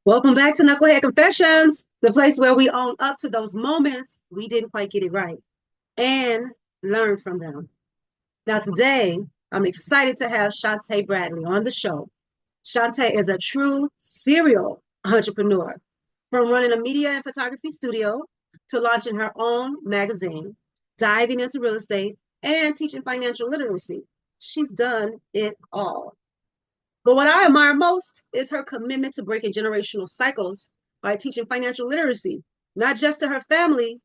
Welcome back to Knucklehead Confessions, the place where we own up to those moments we didn't quite get it right and learn from them. Now, today, I'm excited to have Chante Bradley on the show. Chante is a true serial entrepreneur, from running a media and photography studio to launching her own magazine, diving into real estate, and teaching financial literacy. She's done it all. But what I admire most is her commitment to breaking generational cycles by teaching financial literacy, not just to her family,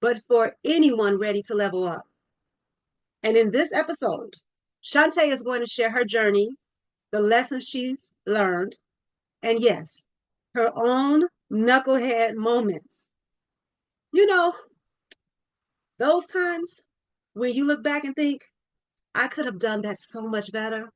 but for anyone ready to level up. And in this episode, Chante is going to share her journey, the lessons she's learned, and yes, her own knucklehead moments. You know, those times when you look back and think, I could have done that so much better.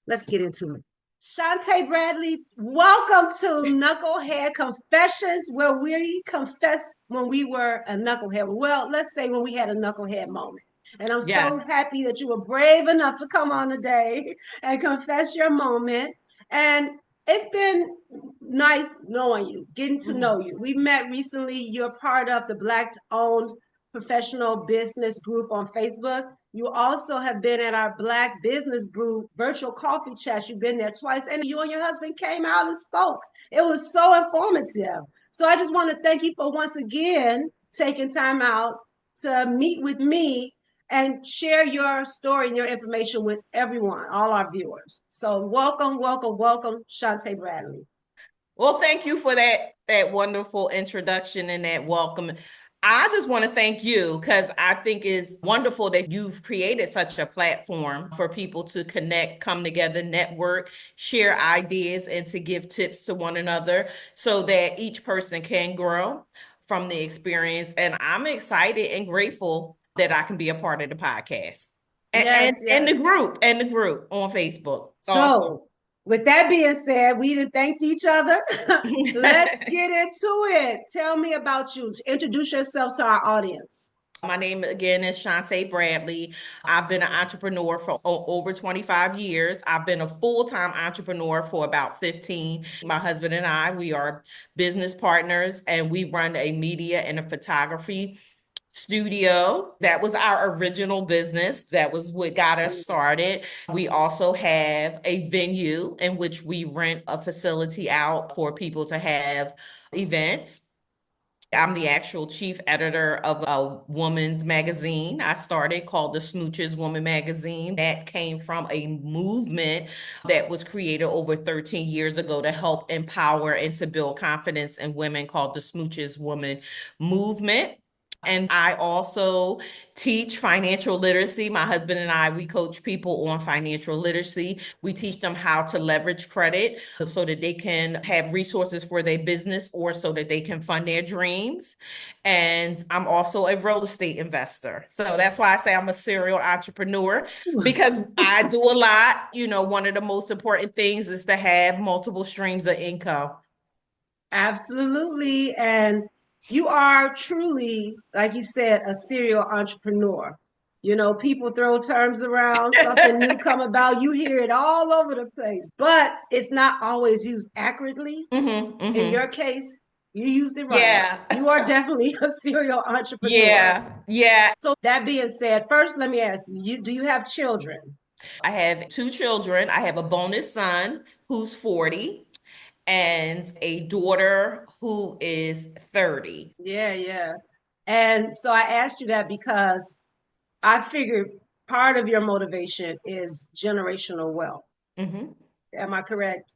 Let's get into it. Chante Bradley, welcome to Knucklehead Confessions, where we confess when we were a knucklehead. Well, let's say when we had a knucklehead moment. And I'm Yeah. so happy that you were brave enough to come on today and confess your moment. And it's been nice knowing you, getting to know you. We met recently. You're part of the Black owned professional business group on Facebook. You also have been at our Black business group virtual coffee chat. You've been there twice, and you and your husband came out and spoke. It was so informative. So I just want to thank you for once again taking time out to meet with me and share your story and your information with everyone, all our viewers. So welcome, welcome, welcome, Chante Bradley. Well, thank you for that wonderful introduction and that welcome. I just want to thank you because I think it's wonderful that you've created such a platform for people to connect, come together, network, share ideas, and to give tips to one another so that each person can grow from the experience. And I'm excited and grateful that I can be a part of the podcast and, Yes, and, and yes. the group on Facebook also. So, with that being said, we done thanked each other. Let's get into it. Tell me about you. Introduce yourself to our audience. My name again is Chante Bradley. I've been an entrepreneur for over 25 years. I've been a full-time entrepreneur for about 15. My husband and I, we are business partners and we run a media and a photography studio. That was our original business. That was what got us started. We also have a venue in which we rent a facility out for people to have events. I'm the actual chief editor of a woman's magazine I started called the Smooches Woman Magazine. That came from a movement that was created over 13 years ago to help empower and to build confidence in women called the Smooches Woman Movement. And I also teach financial literacy. My husband and I, we coach people on financial literacy. We teach them how to leverage credit so that they can have resources for their business or so that they can fund their dreams. And I'm also a real estate investor. So that's why I say I'm a serial entrepreneur because I do a lot. You know, one of the most important things is to have multiple streams of income. Absolutely. And you are truly, like you said, a serial entrepreneur. You know, people throw terms around, something new come about, you hear it all over the place, but it's not always used accurately. In your Mm-hmm. case, you used it right. Yeah. You are definitely a serial entrepreneur. Yeah. Yeah. So that being said, first let me ask you, do you have children? I have two children. I have a bonus son who's 40 and a daughter who is 30. Yeah, yeah. And so I asked you that because I figured part of your motivation is generational wealth. Mhm. Am I correct?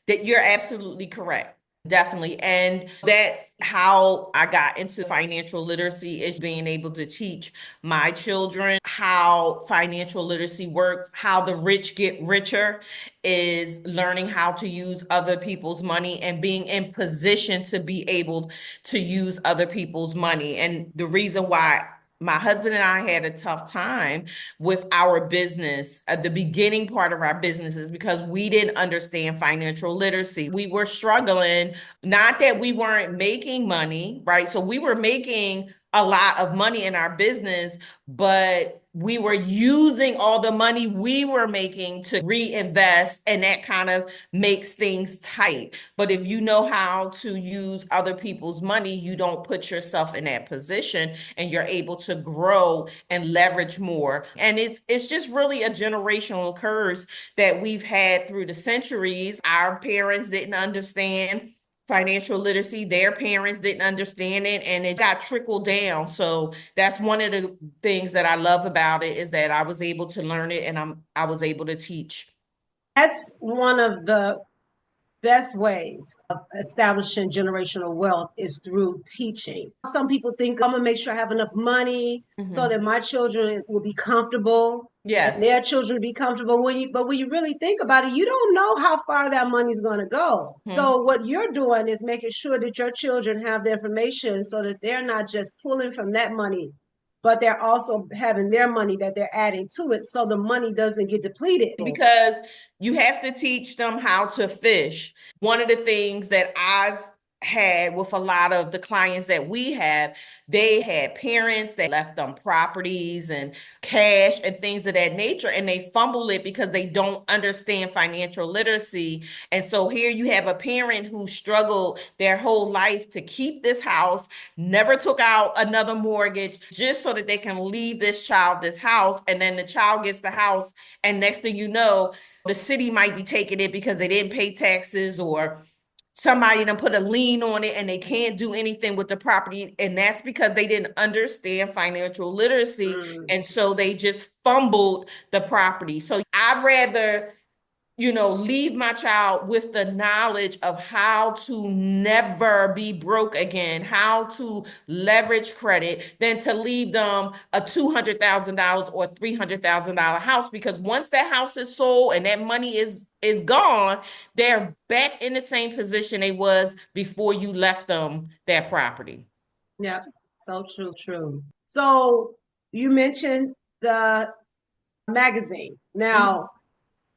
That you're absolutely correct. Definitely. And that's how I got into financial literacy is being able to teach my children how financial literacy works, how the rich get richer is learning how to use other people's money and being in position to be able to use other people's money. And the reason why my husband and I had a tough time with our business at the beginning part of our business is because we didn't understand financial literacy. We were struggling, not that we weren't making money, right? So we were making a lot of money in our business, but we were using all the money we were making to reinvest, and that kind of makes things tight. But if you know how to use other people's money, you don't put yourself in that position, and you're able to grow and leverage more. And it's just really a generational curse that we've had through the centuries. Our parents didn't understand financial literacy, their parents didn't understand it, and it got trickled down. So that's one of the things that I love about it, is that I was able to learn it, and I was able to teach. That's one of the best ways of establishing generational wealth is through teaching. Some people think I'm gonna make sure I have enough money so that my children will be comfortable and Yes. their children will be comfortable. But when you really think about it, you don't know how far that money's gonna go. So what you're doing is making sure that your children have the information so that they're not just pulling from that money, but they're also having their money that they're adding to it so the money doesn't get depleted. Because you have to teach them how to fish. One of the things that I've had with a lot of the clients that we have, they had parents that left them properties and cash and things of that nature, and they fumble it because they don't understand financial literacy. And so here you have a parent who struggled their whole life to keep this house, never took out another mortgage just so that they can leave this child this house. And then the child gets the house, and next thing you know, the city might be taking it because they didn't pay taxes, or somebody done put a lien on it and they can't do anything with the property. And that's because they didn't understand financial literacy. And so they just fumbled the property. So I'd rather, leave my child with the knowledge of how to never be broke again, how to leverage credit, than to leave them a $200,000 or $300,000 house. Because once that house is sold and that money is gone, they're back in the same position they was before you left them that property. Yeah, so true, true. So you mentioned the magazine. Now,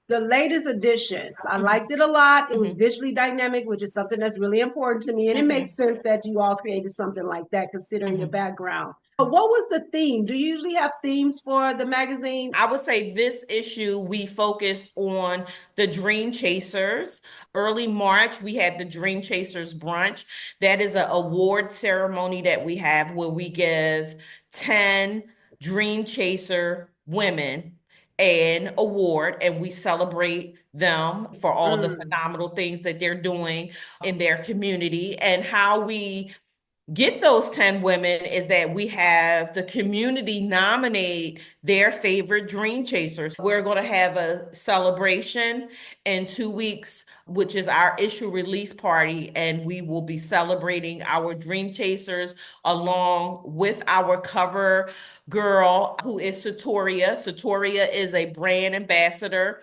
the latest edition, I liked it a lot. It was visually dynamic, which is something that's really important to me. And it makes sense that you all created something like that, considering your background. But what was the theme? Do you usually have themes for the magazine? I would say this issue, we focused on the Dream Chasers. Early March, we had the Dream Chasers brunch. That is an award ceremony that we have where we give 10 Dream Chaser women an award, and we celebrate them for all the phenomenal things that they're doing in their community. And how we get those 10 women is that we have the community nominate their favorite dream chasers. We're going to have a celebration in 2 weeks, which is our issue release party, and we will be celebrating our dream chasers along with our cover girl, who is Satoria. Satoria is a brand ambassador,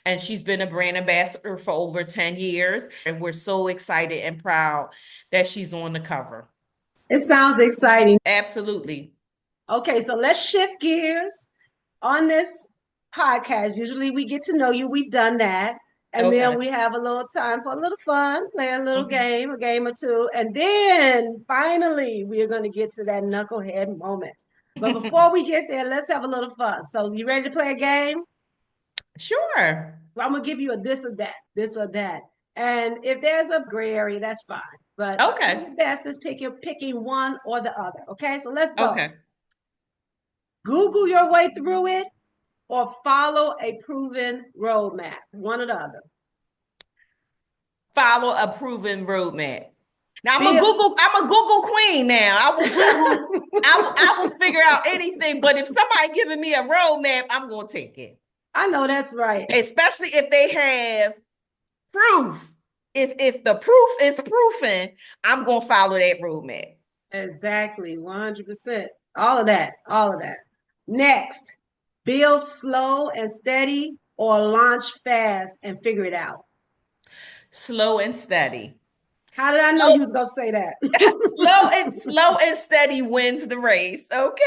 and she's been a brand ambassador for over 10 years. And we're so excited and proud that she's on the cover. It sounds exciting. Absolutely. Okay, so let's shift gears on this podcast. Usually we get to know you. We've done that. And then we have a little time for a little fun, play a little game, a game or two. And then finally, we are going to get to that knucklehead moment. But before we get there, let's have a little fun. So you ready to play a game? Sure. Well, I'm going to give you a this or that, this or that. And if there's a gray area, that's fine. But the best is picking one or the other. Okay, so let's go. Okay. Google your way through it or follow a proven roadmap, one or the other. Follow a proven roadmap. Now I'm a Google queen now. I will Google, I will figure out anything, but if somebody giving me a roadmap, I'm gonna take it. I know that's right. Especially if they have proof. If the proof is proofing, I'm gonna follow that roadmap. Exactly, 100%. All of that. Next, build slow and steady or launch fast and figure it out. Slow and steady. How did I know you was gonna say that? slow and steady wins the race. Okay.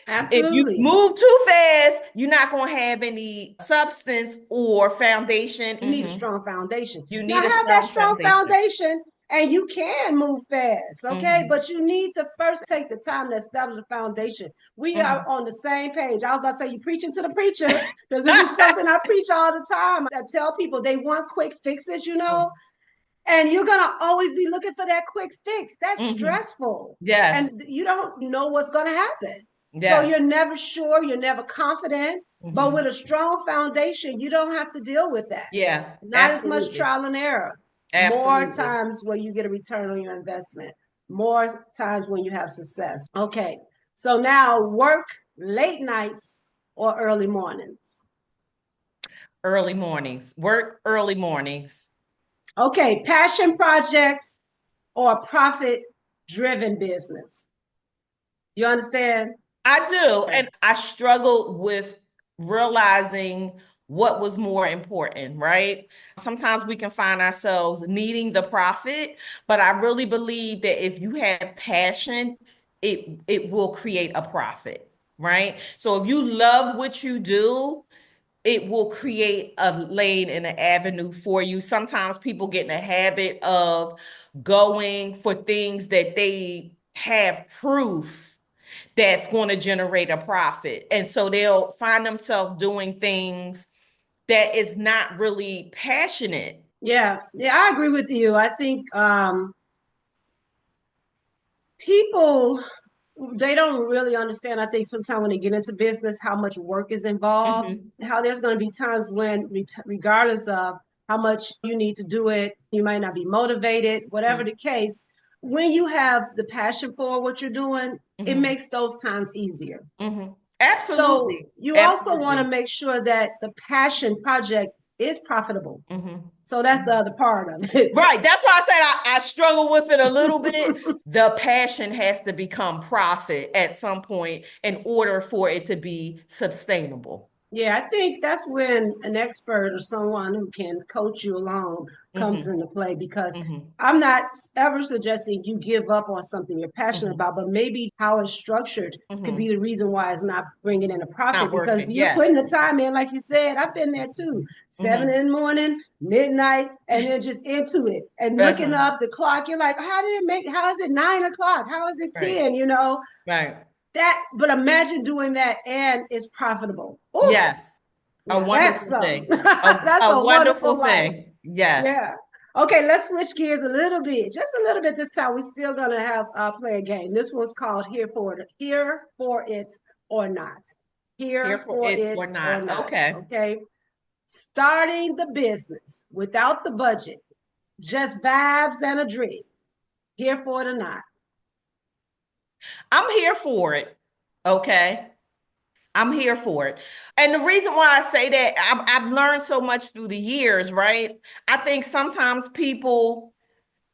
Absolutely. If you move too fast, you're not gonna have any substance or foundation. You need a strong foundation. You need a strong foundation. And you can move fast, okay? Mhm. But you need to first take the time to establish a foundation. We are Mhm. on the same page. I was about to say, you preaching to the preacher, because this is something I preach all the time. I tell people they want quick fixes, and you're going to always be looking for that quick fix. That's Mhm. stressful. Yes. And you don't know what's going to happen. So Yes. you're never sure, you're never confident. But with Mhm. a strong foundation, you don't have to deal with that. Yeah, Not as much absolutely. trial and error. More Absolutely. times where you get a return on your investment. More times when you have success. Okay. So now work late nights or early mornings. Early mornings. Work early mornings. Okay. Passion projects or profit driven business. You understand? I do. Okay. And I struggled with realizing what was more important, right? Sometimes we can find ourselves needing the profit, but I really believe that if you have passion, it will create a profit, right? So if you love what you do, it will create a lane and an avenue for you. Sometimes people get in a habit of going for things that they have proof that's going to generate a profit. And so they'll find themselves doing things that is not really passionate. Yeah. Yeah, I agree with you. I think people they don't really understand. I think sometimes when they get into business, how much work is involved, Mhm. how there's going to be times when, regardless of how much you need to do it, you might not be motivated, whatever Mhm. the case. When you have the passion for what you're doing, it Mhm. makes those times easier. Mhm. So Absolutely. you also want to Absolutely. make sure that the passion project is profitable. Mhm. So that's the other part of it. Right. That's why I said I struggle with it a little bit. The passion has to become profit at some point in order for it to be sustainable. Yeah, I think that's when an expert or someone who can coach you along comes Hmm. into play, because Hmm. I'm not ever suggesting you give up on something you're passionate Hmm. about, but maybe how it's structured could be Hmm. the reason why it's not bringing in a profit, Not because working. you're Yes. putting the time in, like you said. I've been there too, seven Hmm. in the morning, midnight, and then just into it and looking Uh-huh. up the clock. You're like, how is it 9 o'clock? How is it Right. 10? Right. But imagine doing that and it's profitable. Ooh, Yes. A now that's wonderful something. thing. That's A a wonderful wonderful life. thing. Yes. Yeah. Okay, let's switch gears a little bit, just a little bit this time. We're still gonna have play a game. This one's called Here for It or Not. Here Here for for it It or or not. Not. Okay. Okay. Starting the business without the budget, just vibes and a dream. Here for it or not. I'm here for it. Okay. I'm here for it. And the reason why I say that, I've learned so much through the years, right? I think sometimes people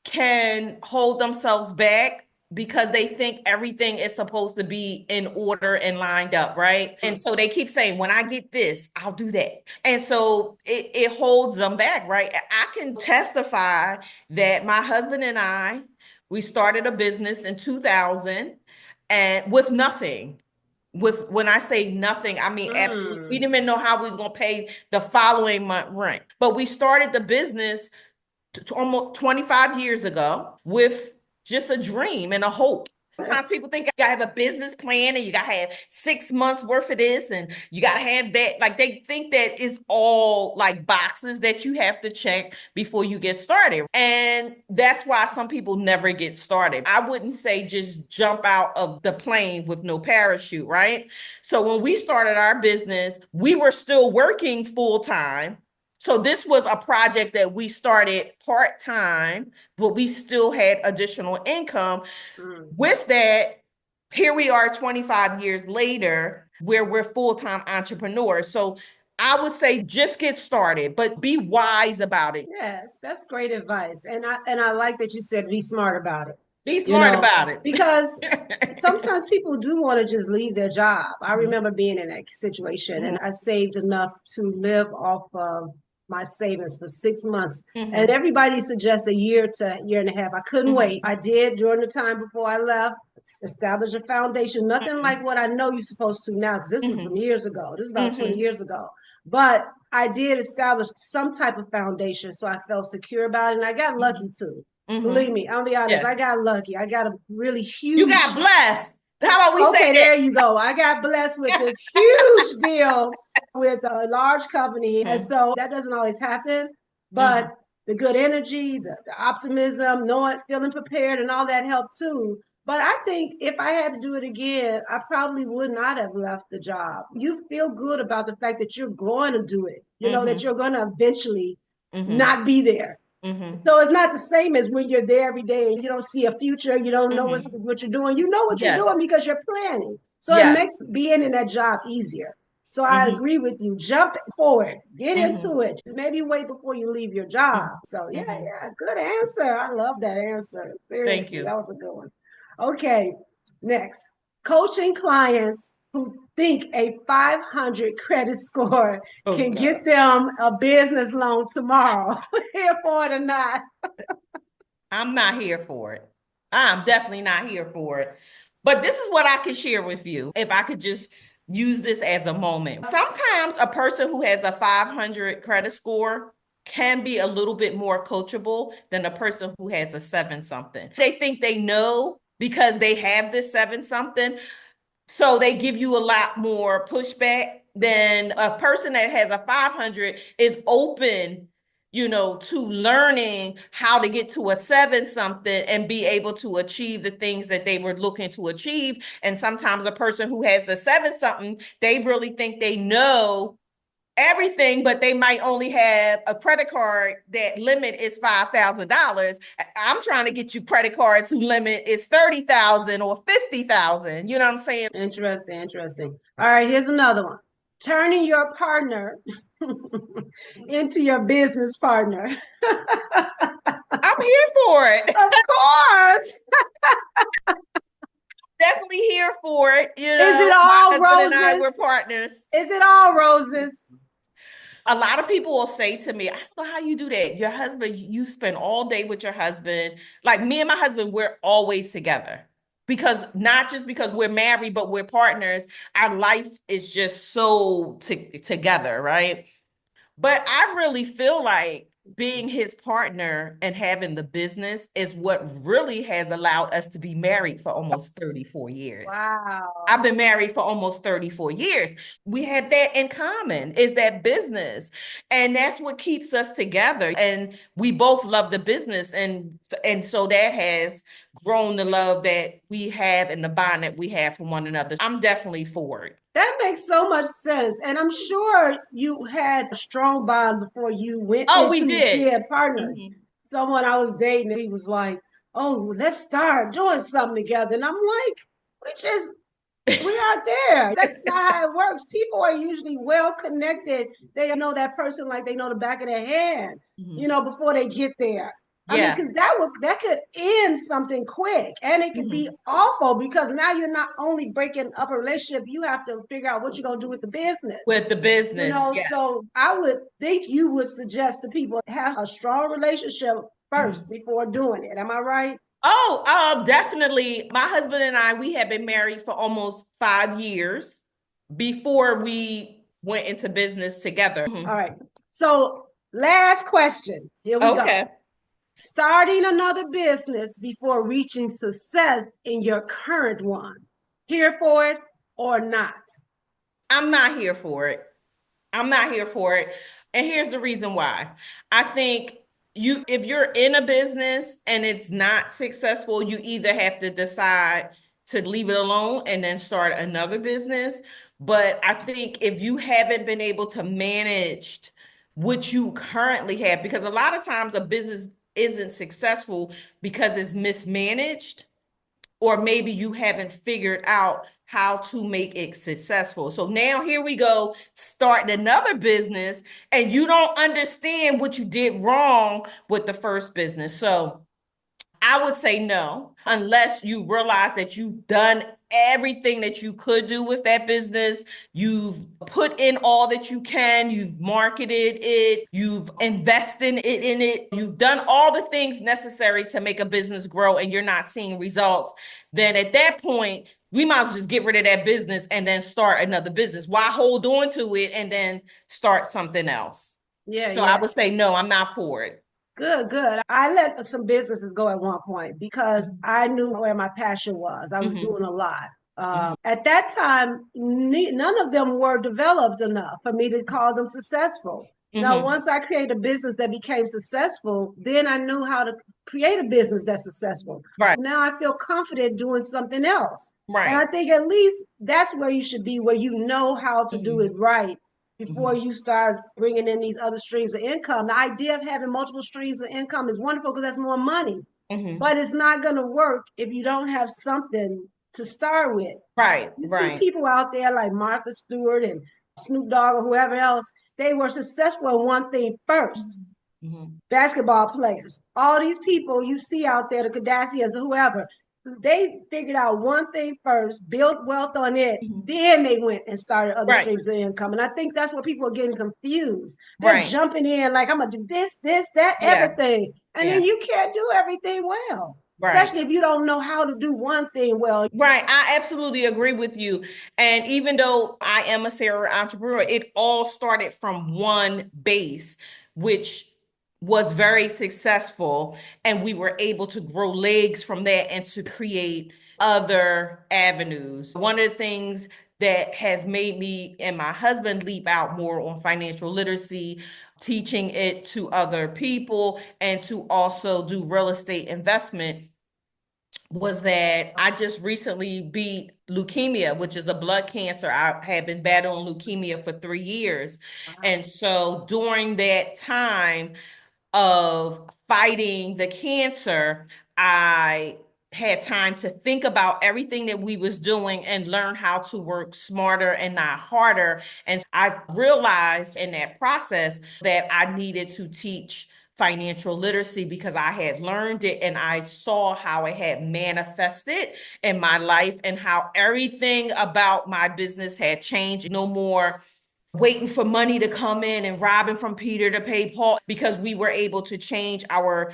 can hold themselves back because they think everything is supposed to be in order and lined up, right? And so they keep saying, when I get this, I'll do that. And so it holds them back, right? I can testify that my husband and I, we started a business in 2000 and with nothing. With when I say nothing, I mean absolutely. We Mm. didn't even know how we was gonna pay the following month rent. But we started the business almost 25 years ago with just a dream and a hope. Sometimes people think you gotta have a business plan and you gotta have 6 months worth of this and you gotta have that. Like they think that it's all like boxes that you have to check before you get started. And that's why some people never get started. I wouldn't say just jump out of the plane with no parachute, right? So when we started our business, we were still working full time. So this was a project that we started part-time, but we still had additional income. Mm. With that, here we are 25 years later, where we're full-time entrepreneurs. So I would say just get started, but be wise about it. Yes, that's great advice. And I like that you said be smart about it. Be You smart know, about because it. sometimes people do want to just leave their job. I remember being in that situation and I saved enough to live off of my savings for 6 months. And Mhm. everybody suggests a year to a year and a half. I couldn't wait. Mhm. I did during the time before I left, establish a foundation, nothing like what I know you're supposed to now, because this was some Mhm. years ago. This is about 20 Mhm. years ago. But I did establish some type of foundation. So I felt secure about it and I got lucky Mhm. too. Mm-hmm. Believe me, I'll be honest. I Yes. got lucky. I got a really You huge. got blessed. How about we say Okay, there you go. I got blessed with that? this huge deal with a large company. And Mm-hmm. so that doesn't always happen. Mm-hmm. But the good energy, the optimism, knowing, feeling prepared, and all that helped too. But I think if I had to do it again, I probably would not have left the job. You feel good about the fact that you're going to do it, that Mm-hmm. you're going to eventually Mm-hmm. not be there. Mm-hmm. So it's not the same as when you're there every day and you don't see a future, you don't know Mm-hmm. what you're doing. You know what you're Yes. doing because you're planning. So it Yes. makes being in that job easier. So I Mm-hmm. agree with you. Jump forward, get Mm-hmm. into it. Maybe wait before you leave your job. Mm-hmm. So yeah, Mm-hmm. yeah, good answer. I love that answer. Thank Seriously, you. that was a good one. Okay, next. Coaching clients who think a 500 credit score Oh can God. get them a business loan tomorrow. Here for it or not. I'm not here for it. I'm definitely not here for it. But this is what I can share with you. If I could just use this as a moment. Sometimes a person who has a 500 credit score can be a little bit more coachable than a person who has a seven something. They think they know because they have this seven something. So they give you a lot more pushback than a person that has a 500 is open, to learning how to get to a seven something and be able to achieve the things that they were looking to achieve. And sometimes a person who has a seven something, they really think they know everything, but they might only have a credit card that limit is $5,000. I'm trying to get you credit cards who limit is 30,000 or 50,000. You know what I'm saying? Interesting, interesting. All right, here's another one. Turning your partner into your business partner. I'm here for it. Of course. Definitely here for it. Is it My all husband and I roses? were partners. Is it all roses? A lot of people will say to me, I don't know how you do that. Your husband, you spend all day with your husband. Like me and my husband, we're always together. Because not just because we're married, but we're partners. Our life is just so together, right? But I really feel like being his partner and having the business is what really has allowed us to be married for almost 34 years. Wow. I've been married for almost 34 years. We have that in common is that business. And that's what keeps us together. And we both love the business. And so that has grown the love that we have and the bond that we have for one another. I'm definitely for it. That makes so much sense. And I'm sure you had a strong bond before you went Oh, we into did. being partners. Mhm. Someone I was dating, he was like, "Oh, let's start doing something together." And I'm like, we aren't there. That's not how it works. People are usually well connected. They know that person like they know the back of their hand, Mhm. before they get there. I mean, Yeah. because that could end something quick, and it could be Mhm. awful because now you're not only breaking up a relationship, you have to figure out what you're gonna do with the business. With the business. Yeah. So I would think you would suggest to people have a strong relationship first Mhm. before doing it. Am I right? Oh, definitely. My husband and I, we had been married for almost 5 years before we went into business together. All Mhm. right. So last question. Here we go. Okay. Starting another business before reaching success in your current one. Here for it or not? I'm not here for it. I'm not here for it. And here's the reason why. I think if you're in a business and it's not successful, you either have to decide to leave it alone and then start another business. But I think if you haven't been able to manage what you currently have, because a lot of times a business isn't successful because it's mismanaged or maybe you haven't figured out how to make it successful. So now here we go, starting another business, and you don't understand what you did wrong with the first business. So I would say no, unless you realize that you've done everything that you could do with that business. You've put in all that you can. You've marketed it. You've invested in it. You've done all the things necessary to make a business grow and you're not seeing results. Then at that point, we might as well just get rid of that business and then start another business. Why hold on to it and then start something else? Yeah, So I yeah. would say, no, I'm not for it. Good, good. I let some businesses go at one point because I knew where my passion was. I was Mm-hmm. doing a lot. Mm-hmm. At that time, none of them were developed enough for me to call them successful. Now, Mm-hmm. once I created a business that became successful, then I knew how to create a business that's successful. Right. So now I feel confident doing something else. And I Right. think at least that's where you should be, where you know how to do Mm-hmm. it right before Mm-hmm. you start bringing in these other streams of income. The idea of having multiple streams of income is wonderful because that's more money, Mm-hmm. but it's not going to work if you don't have something to start with. Right. You see Right. people out there like Martha Stewart and Snoop Dogg or whoever else, they were successful in one thing first. Mm-hmm. Basketball players, all these people you see out there, the Kardashians or whoever, they figured out one thing first, built wealth on it, Mm-hmm. then they went and started other Right. streams of income. And I think that's where people are getting confused. They're Right. jumping in like, I'm gonna do this, that, Yeah. everything. And then Yeah. you can't do everything well, Right. especially if you don't know how to do one thing well. Right. I absolutely agree with you. And even though I am a serial entrepreneur, it all started from one base, which was very successful. And we were able to grow legs from that and to create other avenues. One of the things that has made me and my husband leap out more on financial literacy, teaching it to other people, and to also do real estate investment was that I just recently beat leukemia, which is a blood cancer. I had been battling leukemia for 3 years. And so during that time of fighting the cancer, I had time to think about everything that we was doing and learn how to work smarter and not harder. And I realized in that process that I needed to teach financial literacy because I had learned it and I saw how it had manifested in my life and how everything about my business had changed. No more waiting for money to come in and robbing from Peter to pay Paul because we were able to change our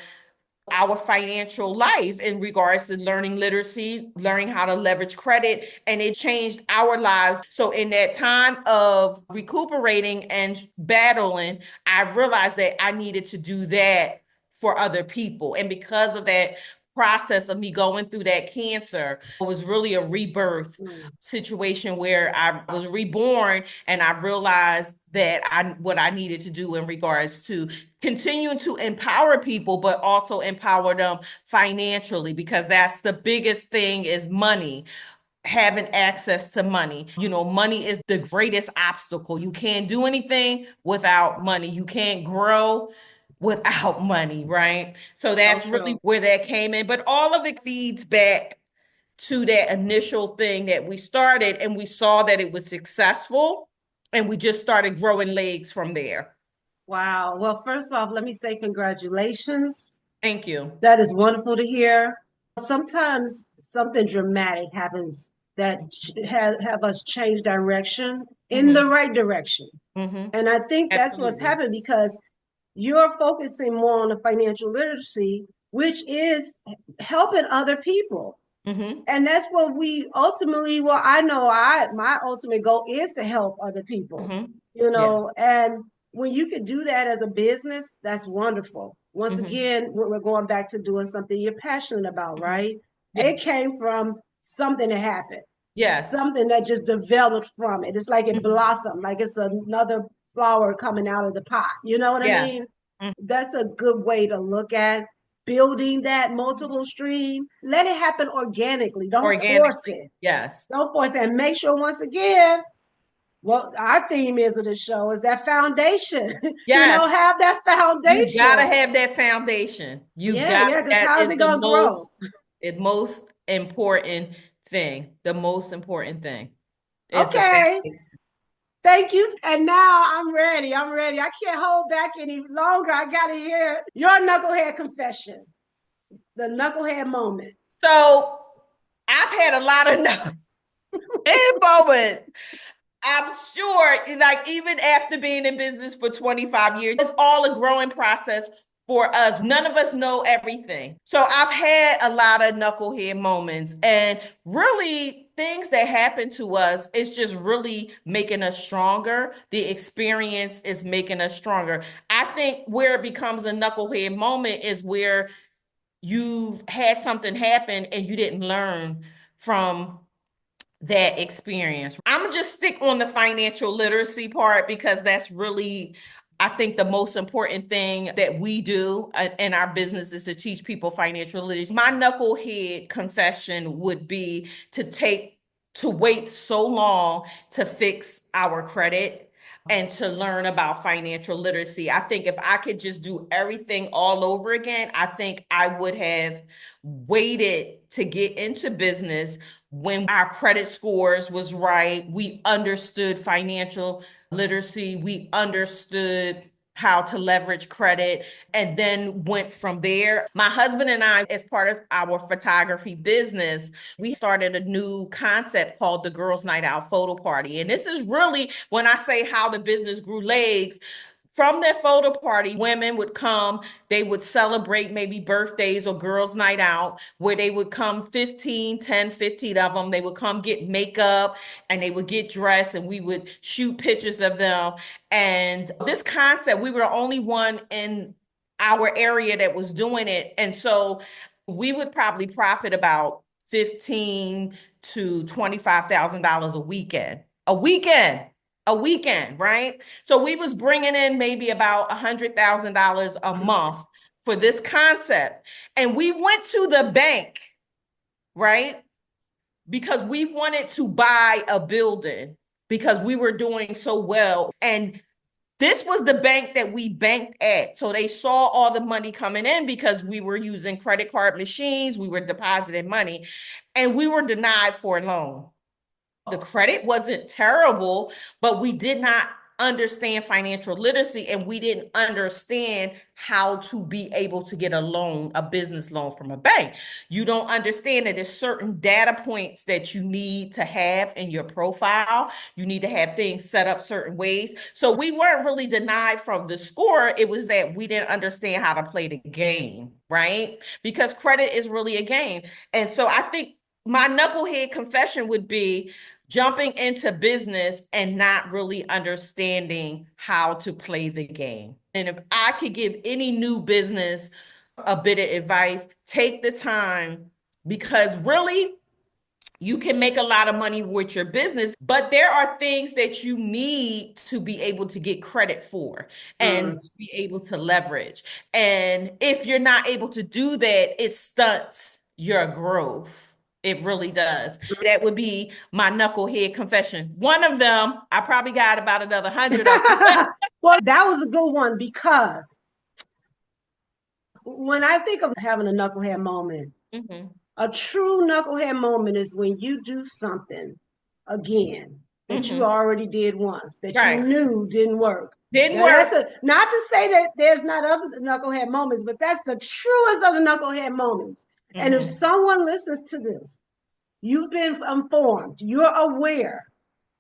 financial life in regards to learning literacy, learning how to leverage credit, and it changed our lives. So in that time of recuperating and battling, I realized that I needed to do that for other people. And because of that process of me going through that cancer, it was really a rebirth Mm. situation where I was reborn and I realized that I what I needed to do in regards to continuing to empower people, but also empower them financially, because that's the biggest thing is money, having access to money. Money is the greatest obstacle. You can't do anything without money. You can't grow without money, right? So So that's really true. where that came in. But all of it feeds back to that initial thing that we started and we saw that it was successful and we just started growing legs from there. Wow. Well, first off, let me say congratulations. Thank you. That is wonderful to hear. Sometimes something dramatic happens that have us change direction in the Mm-hmm. right direction. Mm-hmm. And I think that's what's Absolutely. happened because you're focusing more on the financial literacy, which is helping other people. Mm-hmm. And that's what we ultimately, well, I know my ultimate goal is to help other people, Mm-hmm. Yes. and when you could do that as a business, that's wonderful. Once Mm-hmm. again, we're going back to doing something you're passionate about, Mm-hmm. right? Yeah. It came from something that happened, Yes. something that just developed from it. It's like it Mm-hmm. blossomed, like it's another flower coming out of the pot. You know what I Yes. mean? Mhm. That's a good way to look at building that multiple stream. Let it happen organically. Don't force Organically. it. Yes. Don't force it. And make sure once again, what our theme is of the show is that foundation. Yes. Have that You gotta foundation. have that foundation. Yeah, yeah, because That how's is it gonna grow? the most important thing. The most important thing is the Okay. foundation. Thank you. And now I'm ready. I'm ready. I can't hold back any longer. I gotta hear your knucklehead confession. The knucklehead moment. So I've had a lot of moments. I'm sure, like, even after being in business for 25 years, it's all a growing process for us. None of us know everything. So I've had a lot of knucklehead moments. And really, things that happen to us is just really making us stronger. The experience is making us stronger. I think where it becomes a knucklehead moment is where you've had something happen and you didn't learn from that experience. I'm gonna just stick on the financial literacy part because that's really, I think, the most important thing that we do in our business is to teach people financial literacy. My knucklehead confession would be to wait so long to fix our credit and to learn about financial literacy. I think if I could just do everything all over again, I think I would have waited to get into business when our credit scores was right. We understood financial literacy. We understood how to leverage credit, and then went from there. My husband and I, as part of our photography business, we started a new concept called the Girls Night Out Photo Party. And this is really, when I say how the business grew legs, from that photo party, women would come, they would celebrate maybe birthdays or girls' night out, where they would come 15 of them. They would come get makeup and they would get dressed and we would shoot pictures of them. And this concept, we were the only one in our area that was doing it. And so we would probably profit about 15 to $25,000 a weekend. A weekend, right? So we was bringing in maybe about $100,000 a month for this concept. And we went to the bank, right? Because we wanted to buy a building because we were doing so well. And this was the bank that we banked at. So they saw all the money coming in because we were using credit card machines, we were depositing money, and we were denied for a loan. The credit wasn't terrible, but we did not understand financial literacy and we didn't understand how to be able to get a loan, a business loan from a bank. You don't understand that there's certain data points that you need to have in your profile. You need to have things set up certain ways. So we weren't really denied from the score. It was that we didn't understand how to play the game, right? Because credit is really a game. And so I think my knucklehead confession would be jumping into business and not really understanding how to play the game. And if I could give any new business a bit of advice, take the time, because really you can make a lot of money with your business, but there are things that you need to be able to get credit for and to be able to leverage. And if you're not able to do that, it stunts your growth. It really does. That would be my knucklehead confession. One of them, I probably got about another 100 of them. Well, that was a good one because when I think of having a knucklehead moment, a true knucklehead moment is when you do something again that you already did once, that you knew didn't work. Didn't work. Not to say that there's not other knucklehead moments, but that's the truest of the knucklehead moments. And if someone listens to this, you've been informed, you're aware.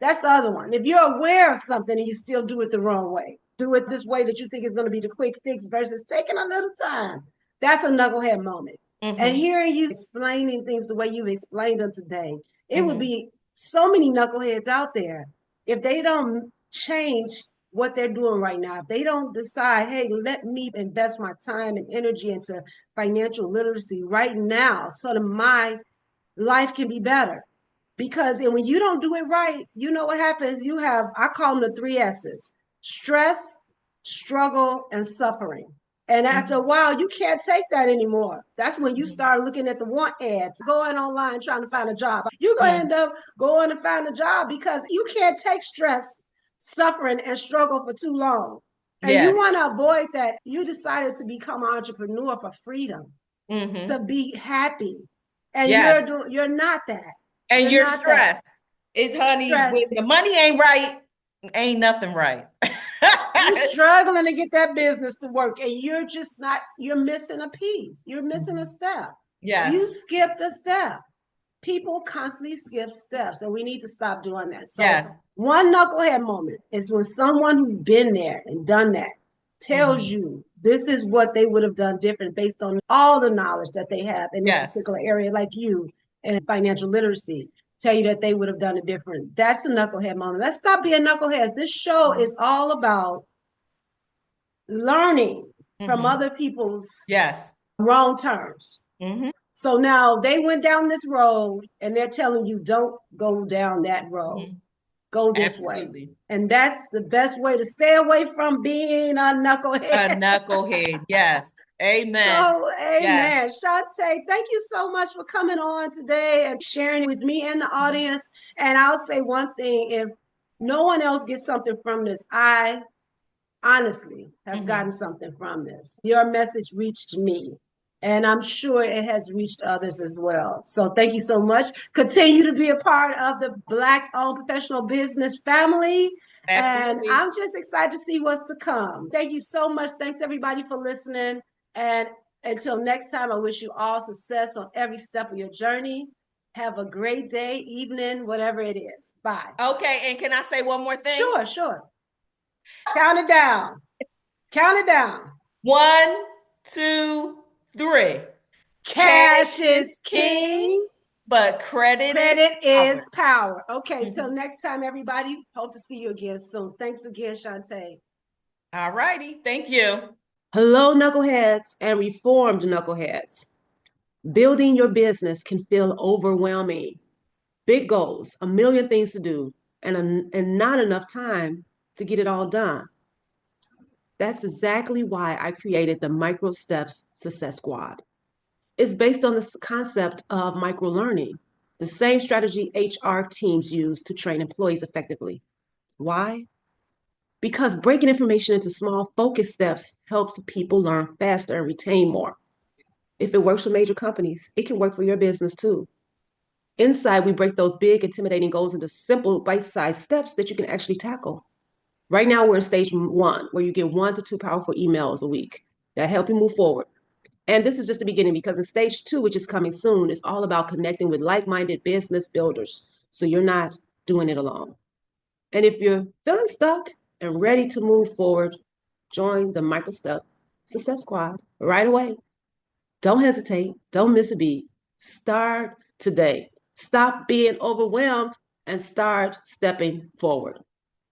That's the other one. If you're aware of something and you still do it the wrong way, do it this way that you think is going to be the quick fix versus taking a little time, that's a knucklehead moment. And hearing you explaining things the way you've explained them today, it would be so many knuckleheads out there. If they don't change what they're doing right now, if they don't decide, hey, let me invest my time and energy into financial literacy right now so that my life can be better. Because when you don't do it right, you know what happens? You have, I call them the three S's: stress, struggle, and suffering. And after a while, you can't take that anymore. That's when you start looking at the want ads, going online trying to find a job. You're going to end up going to find a job because you can't take stress, suffering, and struggle for too long. And you want to avoid that. You decided to become an entrepreneur for freedom, to be happy. And you're not that. And you're stressed. It's honey, when the money ain't right, ain't nothing right. You're struggling to get that business to work, and you're just not, you're missing a piece. You're missing a step. Yes. You skipped a step. People constantly skip steps, and we need to stop doing that. So one knucklehead moment is when someone who's been there and done that tells you this is what they would have done different based on all the knowledge that they have in this particular area, like you, and financial literacy. tell you that they would have done it different. That's a knucklehead moment. Let's stop being knuckleheads. This show is all about learning from other people's Yes. wrong turns. Mm-hmm. So now they went down this road and they're telling you, don't go down that road. Mm-hmm. Go this Absolutely. way. And that's the best way to stay away from being a knucklehead. A knucklehead. Yes. Amen. So, amen. Yes. Shante, thank you so much for coming on today and sharing it with me and the audience. And I'll say one thing, if no one else gets something from this, I honestly have gotten something from this. Your message reached me, and I'm sure it has reached others as well. So thank you so much. Continue to be a part of the Black-owned professional business family. Absolutely. And I'm just excited to see what's to come. Thank you so much. Thanks everybody for listening. And until next time, I wish you all success on every step of your journey. Have a great day, evening, whatever it is. Bye. Okay, and can I say one more thing? Sure, sure. Count it down. Count it down. 1, 2, 3. Cash is king, but credit is power. Okay, till next time, everybody. Hope to see you again soon. Thanks again, Shante. All righty. Thank you. Hello, knuckleheads and reformed knuckleheads. Building your business can feel overwhelming. Big goals, a million things to do, and not enough time to get it all done. That's exactly why I created the Micro Steps Success Squad. It's based on the concept of micro learning, the same strategy HR teams use to train employees effectively. Why? Because breaking information into small focus steps helps people learn faster and retain more. If it works for major companies, it can work for your business too. Inside, we break those big, intimidating goals into simple, bite-sized steps that you can actually tackle. Right now, we're in stage 1, where you get 1 to 2 powerful emails a week that help you move forward. And this is just the beginning, because in stage 2, which is coming soon, is all about connecting with like-minded business builders. So you're not doing it alone. And if you're feeling stuck and ready to move forward, join the MicroStep Success Squad right away. Don't hesitate. Don't miss a beat. Start today. Stop being overwhelmed and start stepping forward.